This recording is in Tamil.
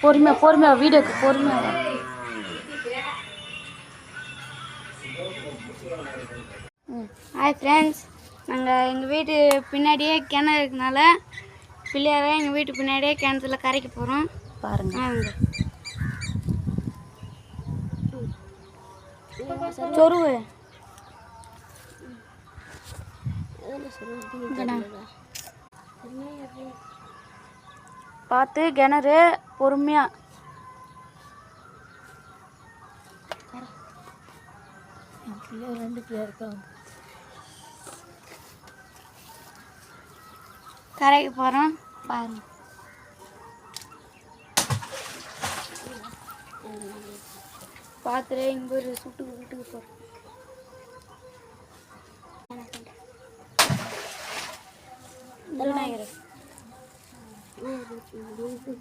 பொறுமையாக பொறுமையாக வீடியோக்கு பொறுமையாக. ஹாய் ஃப்ரெண்ட்ஸ், நாங்கள் எங்கள் வீட்டு பின்னாடியே கிணறு இருக்கனால பிள்ளையார எங்கள் வீட்டு பின்னாடியே கிணத்துல கரைக்க போகிறோம். பாருங்கள் சொருவு பார்த்து கிணறு பொறுமையாக. ரெண்டு பேர் இருக்காங்க. கரைக்கு போகிறோம் பாருங்க. பார்த்துட்டு இங்கே ஒரு வீட்டுக்கு போகிறோம். விநாயகர்